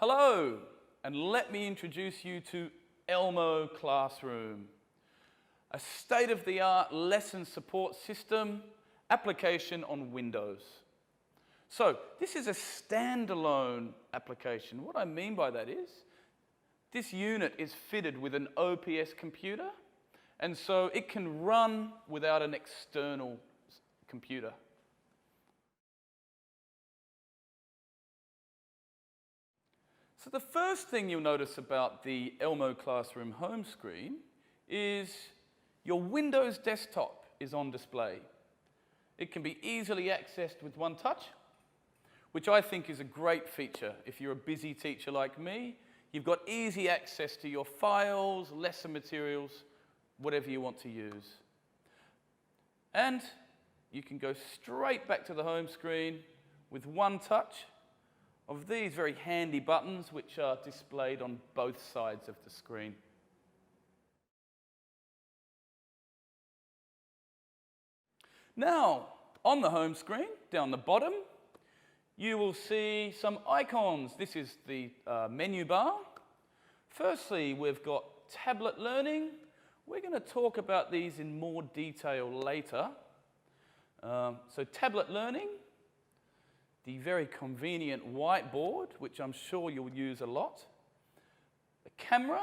Hello, and let me introduce you to ELMO Classroom, a state-of-the-art lesson support system application on Windows. So this is a standalone application. What I mean by that is this unit is fitted with an OPS computer, and so it can run without an external computer. So the first thing you'll notice about the ELMO Classroom home screen is your Windows desktop is on display. It can be easily accessed with one touch, which I think is a great feature. If you're a busy teacher like me, you've got easy access to your files, lesson materials, whatever you want to use. And you can go straight back to the home screen with one touch of these very handy buttons which are displayed on both sides of the screen. Now, on the home screen, down the bottom, you will see some icons. This is the menu bar. Firstly, we've got tablet learning. We're going to talk about these in more detail later. So tablet learning, the very convenient whiteboard, which I'm sure you'll use a lot. The camera,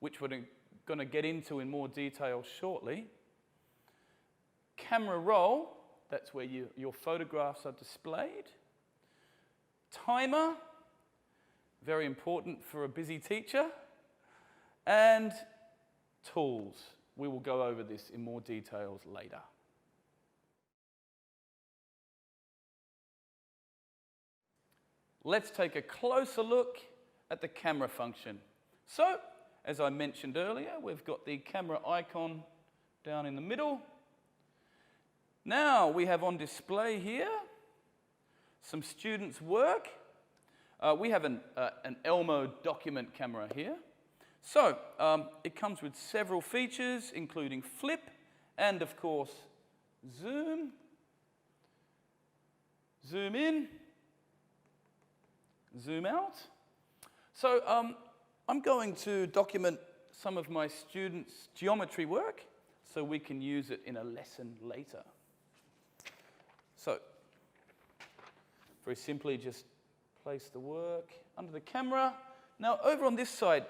which we're going to get into in more detail shortly. Camera roll, that's where your photographs are displayed. Timer, very important for a busy teacher. And tools. We will go over this in more details later. Let's take a closer look at the camera function. So, as I mentioned earlier, we've got the camera icon down in the middle. Now we have on display here some students' work. We have an ELMO document camera here. So, it comes with several features, including flip and, of course, zoom. Zoom in. Zoom out. So I'm going to document some of my students' geometry work so we can use it in a lesson later. So very simply just place the work under the camera. Now over on this side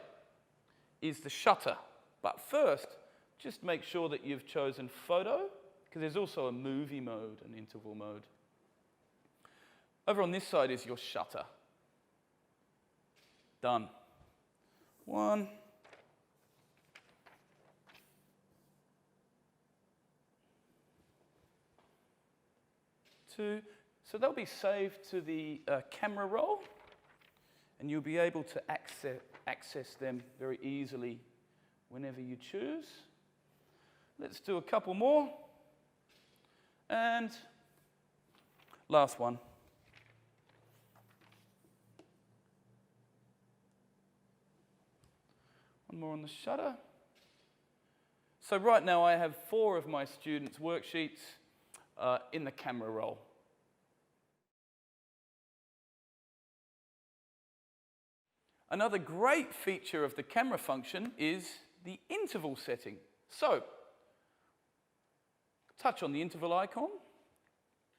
is the shutter. But first, just make sure that you've chosen photo, because there's also a movie mode, an interval mode. Over on this side is your shutter. Done. 1. 2. So they'll be saved to the camera roll, and you'll be able to access them very easily whenever you choose. Let's do a couple more. And last one. One more on the shutter. So right now I have 4 of my students' worksheets in the camera roll. Another great feature of the camera function is the interval setting. So, touch on the interval icon,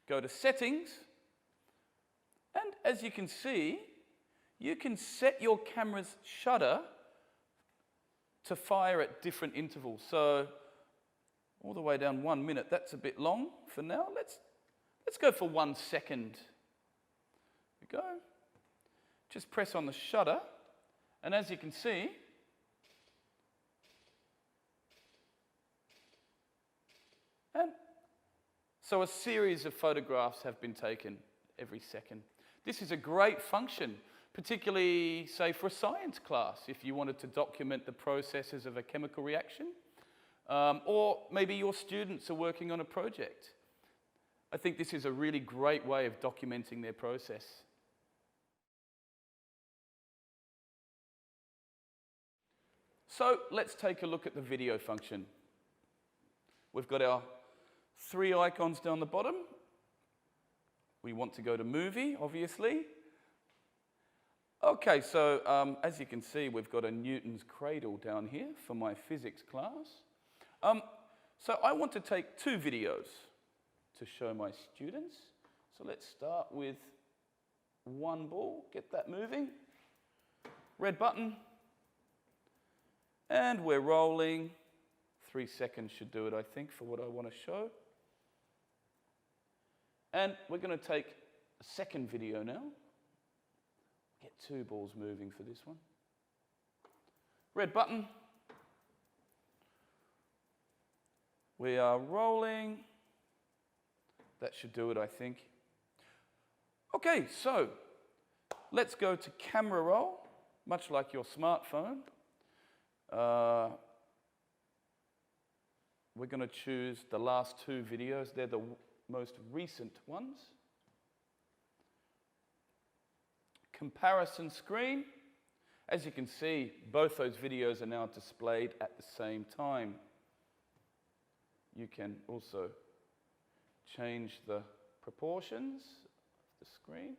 go to Settings, and as you can see, you can set your camera's shutter to fire at different intervals. So, all the way down 1 minute, that's a bit long for now. Let's go for 1 second. There we go. Just press on the shutter, and as you can see, and so a series of photographs have been taken every second. This is a great function, particularly, say, for a science class, if you wanted to document the processes of a chemical reaction, or maybe your students are working on a project. I think this is a really great way of documenting their process. So let's take a look at the video function. We've got our 3 icons down the bottom. We want to go to movie, obviously. Okay, so as you can see, we've got a Newton's cradle down here for my physics class. So I want to take 2 videos to show my students. So let's start with one ball, get that moving. Red button. And we're rolling. 3 seconds should do it, I think, for what I want to show. And we're going to take a second video now. Get 2 balls moving for this one. Red button. We are rolling. That should do it, I think. Okay, so let's go to camera roll, much like your smartphone. We're going to choose the last 2 videos. They're the most recent ones. Comparison screen. As you can see, both those videos are now displayed at the same time. You can also change the proportions of the screen.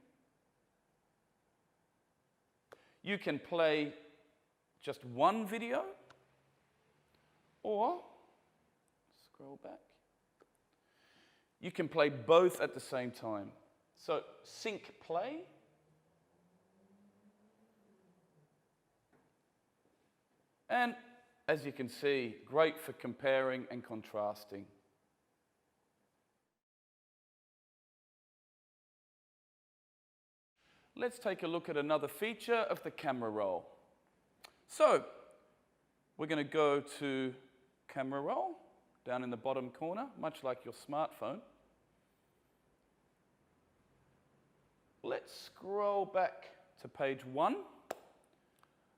You can play just one video, or scroll back. You can play both at the same time. So sync play. And as you can see, great for comparing and contrasting. Let's take a look at another feature of the camera roll. So we're going to go to camera roll down in the bottom corner, much like your smartphone. Let's scroll back to page 1.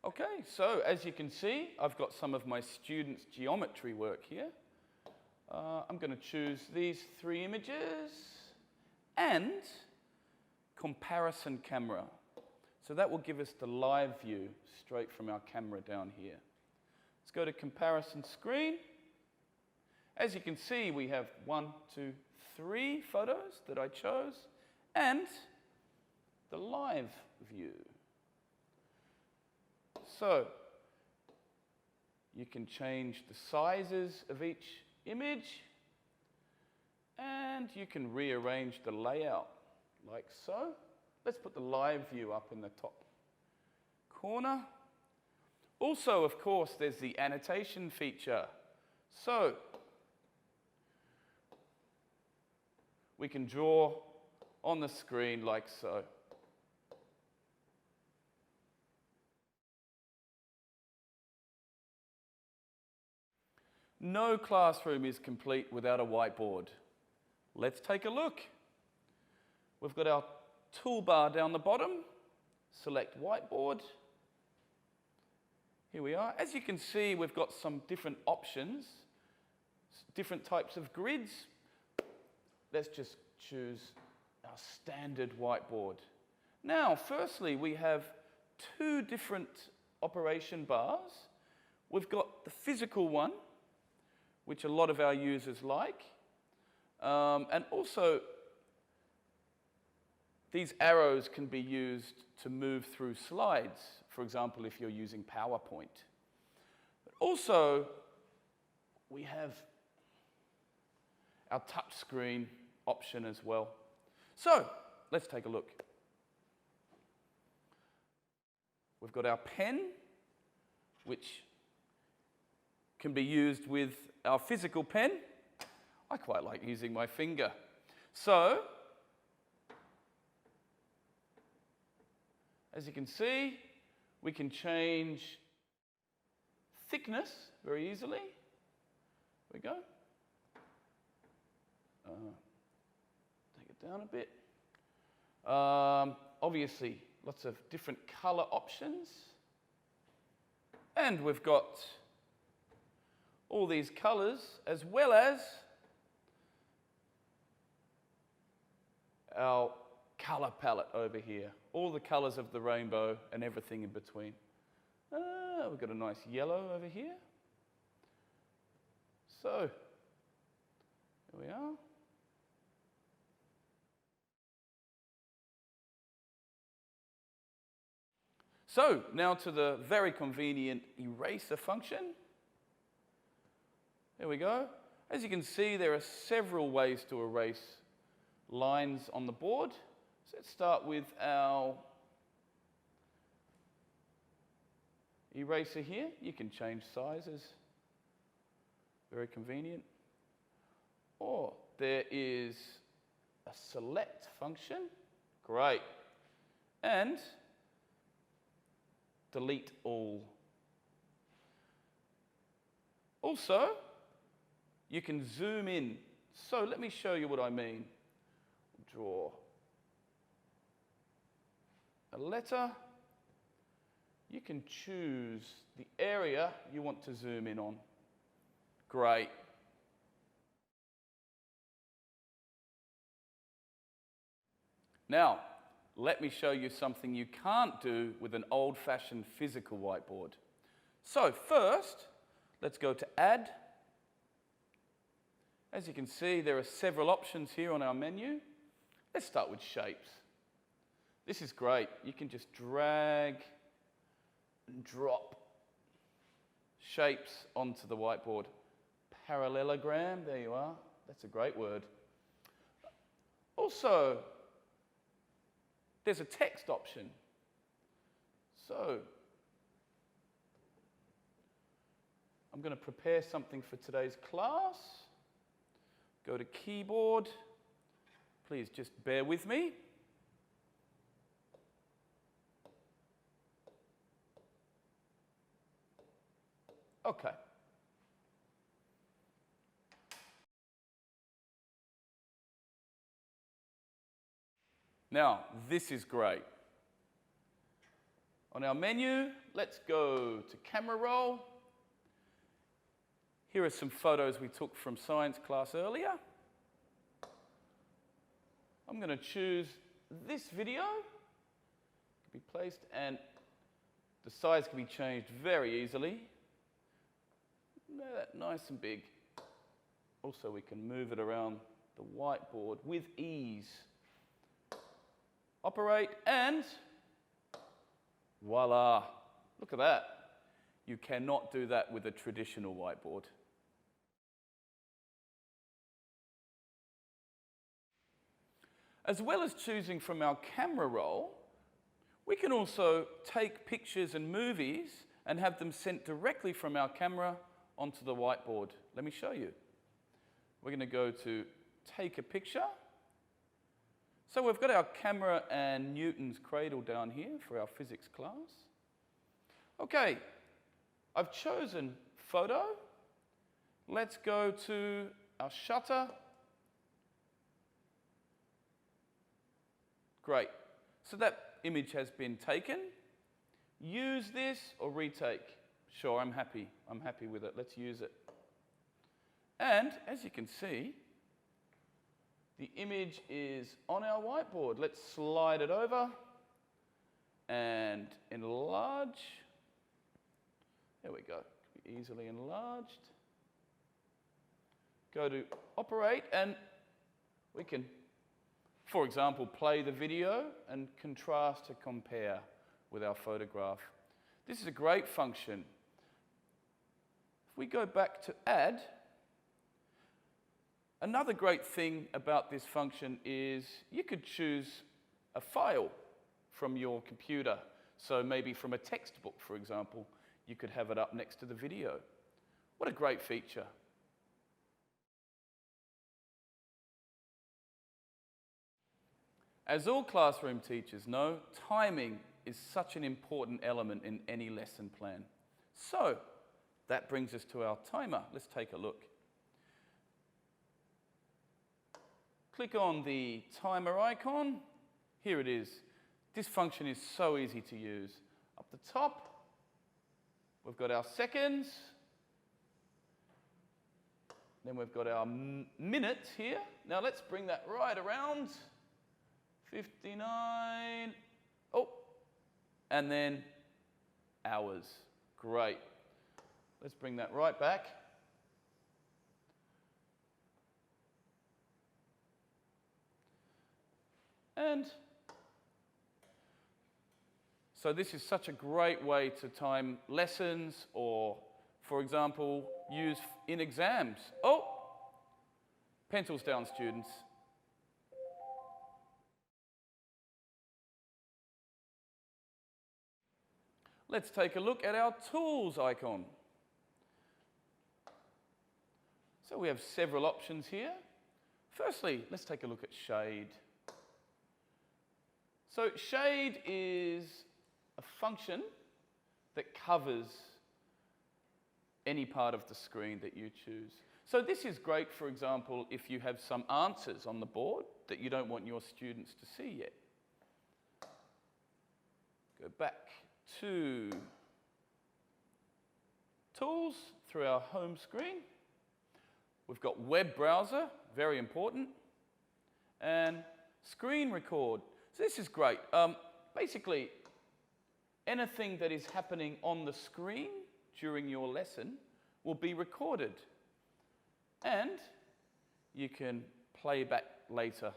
Okay, so as you can see, I've got some of my students' geometry work here. I'm going to choose these 3 images and comparison camera. So that will give us the live view straight from our camera down here. Let's go to comparison screen. As you can see, we have 1, 2, 3 photos that I chose and the live view. So you can change the sizes of each image and you can rearrange the layout like so. Let's put the live view up in the top corner. Also, of course, there's the annotation feature. So we can draw on the screen like so. No classroom is complete without a whiteboard. Let's take a look. We've got our toolbar down the bottom. Select whiteboard. Here we are. As you can see, we've got some different options, different types of grids. Let's just choose our standard whiteboard. Now, firstly, we have 2 different operation bars. We've got the physical one, which a lot of our users like, and also these arrows can be used to move through slides, for example, if you're using PowerPoint. But also, we have our touchscreen option as well. So, let's take a look. We've got our pen, which can be used with our physical pen. I quite like using my finger. So, as you can see, we can change thickness very easily. There we go. Take it down a bit. Obviously, lots of different color options. And we've got all these colors, as well as our color palette over here. All the colors of the rainbow and everything in between. We've got a nice yellow over here. So, here we are. So, now to the very convenient eraser function. There we go. As you can see, there are several ways to erase lines on the board. So let's start with our eraser here. You can change sizes. Very convenient. Or there is a select function. Great. And delete all. Also, you can zoom in. So let me show you what I mean. Draw a letter. You can choose the area you want to zoom in on. Great. Now, let me show you something you can't do with an old-fashioned physical whiteboard. So first, let's go to Add. As you can see, there are several options here on our menu. Let's start with shapes. This is great. You can just drag and drop shapes onto the whiteboard. Parallelogram, there you are. That's a great word. Also, there's a text option. So, I'm going to prepare something for today's class. Go to Keyboard. Please just bear with me. Okay. Now, this is great. On our menu, let's go to Camera Roll. Here are some photos we took from science class earlier. I'm going to choose this video. It can be placed, and the size can be changed very easily. Nice and big. Also, we can move it around the whiteboard with ease. Operate, and voila. Look at that. You cannot do that with a traditional whiteboard. As well as choosing from our camera roll, we can also take pictures and movies and have them sent directly from our camera onto the whiteboard. Let me show you. We're going to go to Take a Picture. So we've got our camera and Newton's cradle down here for our physics class. Okay, I've chosen photo. Let's go to our shutter. Great. So that image has been taken. Use this or retake. Sure, I'm happy. I'm happy with it. Let's use it. And as you can see, the image is on our whiteboard. Let's slide it over and enlarge. There we go. Can be easily enlarged. Go to Operate, and we can, for example, play the video and contrast to compare with our photograph. This is a great function. If we go back to Add, another great thing about this function is you could choose a file from your computer. So maybe from a textbook, for example, you could have it up next to the video. What a great feature. As all classroom teachers know, timing is such an important element in any lesson plan. So that brings us to our timer. Let's take a look. Click on the timer icon. Here it is. This function is so easy to use. Up the top, we've got our seconds. Then we've got our minutes here. Now let's bring that right around. 59. Oh, and then hours. Great. Let's bring that right back. And So this is such a great way to time lessons or, for example, use in exams. Oh, pencils down, students. Let's take a look at our tools icon. So we have several options here. Firstly, let's take a look at shade. So shade is a function that covers any part of the screen that you choose. So this is great, for example, if you have some answers on the board that you don't want your students to see yet. Go back to Tools through our home screen. We've got Web Browser, very important, and Screen Record. So this is great. Basically, anything that is happening on the screen during your lesson will be recorded, and you can play back later